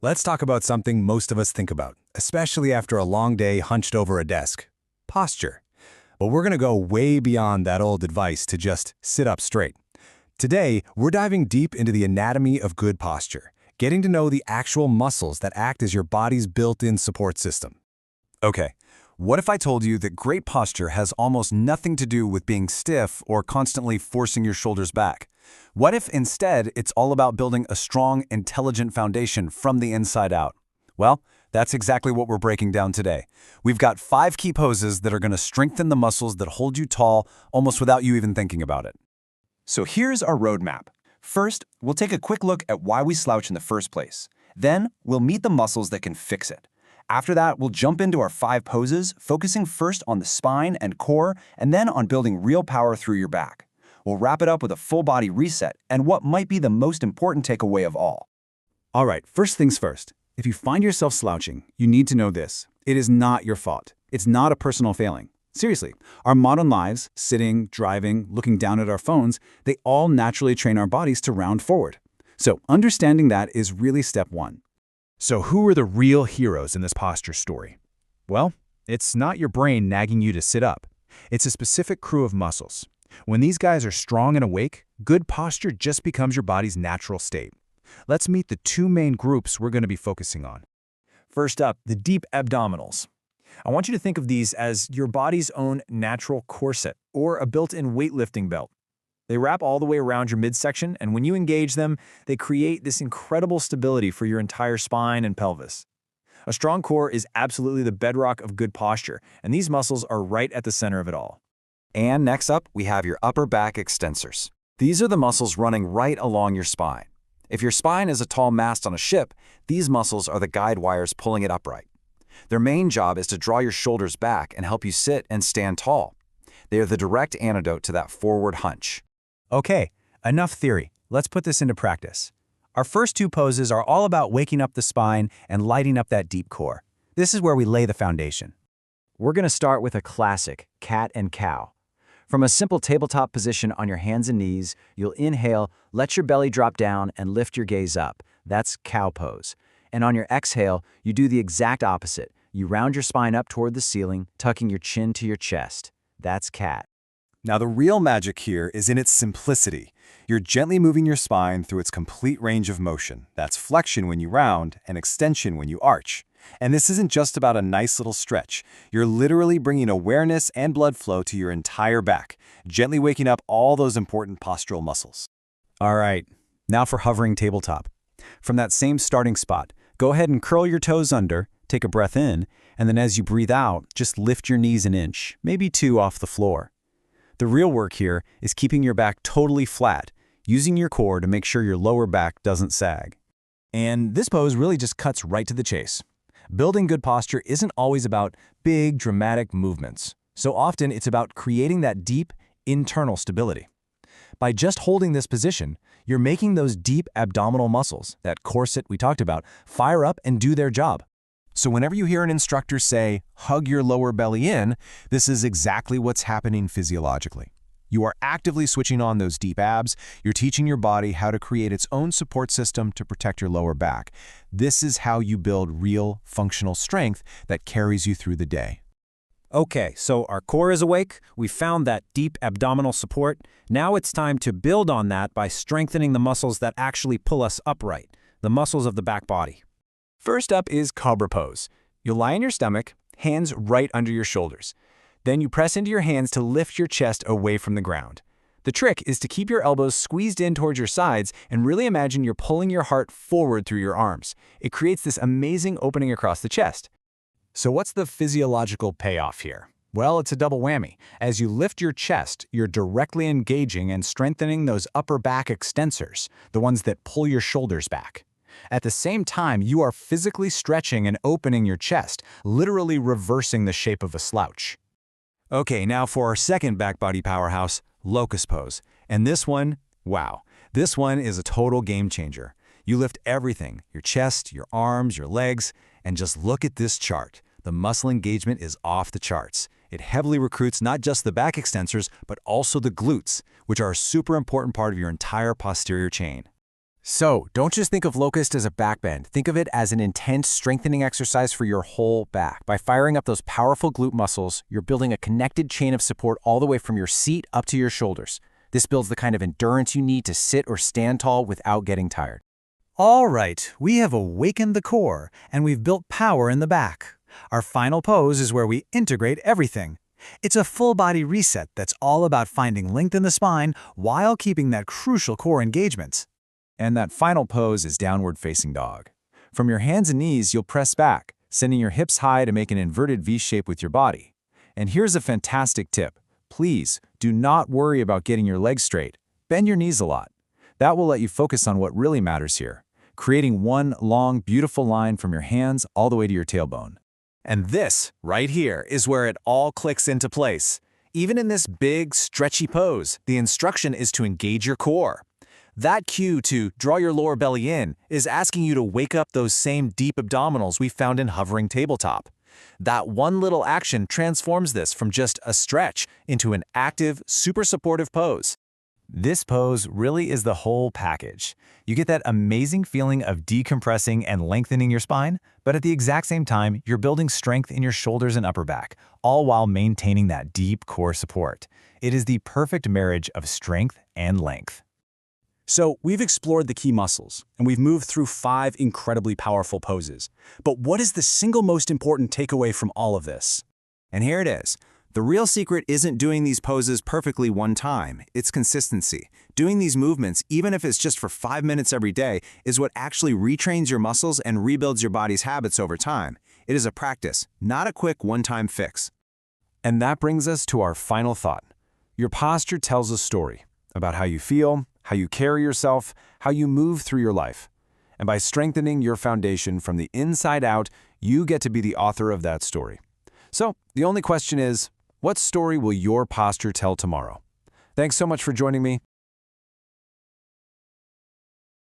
Let's talk about something most of us think about, especially after a long day hunched over a desk: posture. But we're going to go way beyond that old advice to just sit up straight. Today, we're diving deep into the anatomy of good posture, getting to know the actual muscles that act as your body's built-in support system. Okay, what if I told you that great posture has almost nothing to do with being stiff or constantly forcing your shoulders back? What if instead it's all about building a strong, intelligent foundation from the inside out? Well, that's exactly what we're breaking down today. We've got 5 key poses that are going to strengthen the muscles that hold you tall almost without you even thinking about it. So here's our roadmap. First, we'll take a quick look at why we slouch in the first place. Then, we'll meet the muscles that can fix it. After that, we'll jump into our 5 poses, focusing first on the spine and core, and then on building real power through your back. We'll wrap it up with a full body reset and what might be the most important takeaway of all. All right, first things first. If you find yourself slouching, you need to know this. It is not your fault. It's not a personal failing. Seriously, our modern lives, sitting, driving, looking down at our phones, they all naturally train our bodies to round forward. So understanding that is really step 1. So who are the real heroes in this posture story? Well, it's not your brain nagging you to sit up. It's a specific crew of muscles. When these guys are strong and awake, good posture just becomes your body's natural state. Let's meet the 2 main groups we're going to be focusing on. First up, the deep abdominals. I want you to think of these as your body's own natural corset or a built-in weightlifting belt. They wrap all the way around your midsection, and when you engage them, they create this incredible stability for your entire spine and pelvis. A strong core is absolutely the bedrock of good posture, and these muscles are right at the center of it all. And next up, we have your upper back extensors. These are the muscles running right along your spine. If your spine is a tall mast on a ship, these muscles are the guide wires pulling it upright. Their main job is to draw your shoulders back and help you sit and stand tall. They are the direct antidote to that forward hunch. Okay, enough theory. Let's put this into practice. Our first 2 poses are all about waking up the spine and lighting up that deep core. This is where we lay the foundation. We're going to start with a classic, cat and cow. From a simple tabletop position on your hands and knees, you'll inhale, let your belly drop down, and lift your gaze up. That's cow pose. And on your exhale, you do the exact opposite. You round your spine up toward the ceiling, tucking your chin to your chest. That's cat. Now, the real magic here is in its simplicity. You're gently moving your spine through its complete range of motion. That's flexion when you round and extension when you arch. And this isn't just about a nice little stretch. You're literally bringing awareness and blood flow to your entire back, gently waking up all those important postural muscles. All right, now for hovering tabletop. From that same starting spot, go ahead and curl your toes under, take a breath in, and then as you breathe out, just lift your knees an inch, maybe 2 off the floor. The real work here is keeping your back totally flat, using your core to make sure your lower back doesn't sag. And this pose really just cuts right to the chase. Building good posture isn't always about big, dramatic movements. So often it's about creating that deep, internal stability. By just holding this position, you're making those deep abdominal muscles, that corset we talked about, fire up and do their job. So whenever you hear an instructor say, hug your lower belly in, this is exactly what's happening physiologically. You are actively switching on those deep abs. You're teaching your body how to create its own support system to protect your lower back. This is how you build real, functional strength that carries you through the day. Okay, so our core is awake. We found that deep abdominal support. Now it's time to build on that by strengthening the muscles that actually pull us upright, the muscles of the back body. First up is cobra pose. You'll lie on your stomach, hands right under your shoulders. Then you press into your hands to lift your chest away from the ground. The trick is to keep your elbows squeezed in towards your sides and really imagine you're pulling your heart forward through your arms. It creates this amazing opening across the chest. So what's the physiological payoff here? Well, it's a double whammy. As you lift your chest, you're directly engaging and strengthening those upper back extensors, the ones that pull your shoulders back. At the same time, you are physically stretching and opening your chest, literally reversing the shape of a slouch. Okay, now for our second back body powerhouse, locust pose. And this one, wow, this one is a total game changer. You lift everything, your chest, your arms, your legs, and just look at this chart. The muscle engagement is off the charts. It heavily recruits not just the back extensors, but also the glutes, which are a super important part of your entire posterior chain. So, don't just think of locust as a back bend. Think of it as an intense strengthening exercise for your whole back. By firing up those powerful glute muscles, you're building a connected chain of support all the way from your seat up to your shoulders. This builds the kind of endurance you need to sit or stand tall without getting tired. All right, we have awakened the core, and we've built power in the back. Our final pose is where we integrate everything. It's a full-body reset that's all about finding length in the spine while keeping that crucial core engagement. And that final pose is downward facing dog. From your hands and knees, you'll press back, sending your hips high to make an inverted V shape with your body. And here's a fantastic tip. Please, do not worry about getting your legs straight. Bend your knees a lot. That will let you focus on what really matters here, creating one long, beautiful line from your hands all the way to your tailbone. And this, right here, is where it all clicks into place. Even in this big, stretchy pose, the instruction is to engage your core. That cue to draw your lower belly in is asking you to wake up those same deep abdominals we found in hovering tabletop. That one little action transforms this from just a stretch into an active, super supportive pose. This pose really is the whole package. You get that amazing feeling of decompressing and lengthening your spine, but at the exact same time, you're building strength in your shoulders and upper back, all while maintaining that deep core support. It is the perfect marriage of strength and length. So we've explored the key muscles, and we've moved through 5 incredibly powerful poses. But what is the single most important takeaway from all of this? And here it is. The real secret isn't doing these poses perfectly one time, it's consistency. Doing these movements, even if it's just for 5 minutes every day, is what actually retrains your muscles and rebuilds your body's habits over time. It is a practice, not a quick one-time fix. And that brings us to our final thought. Your posture tells a story about how you feel, how you carry yourself, how you move through your life. And by strengthening your foundation from the inside out, you get to be the author of that story. So, the only question is, what story will your posture tell tomorrow? Thanks so much for joining me.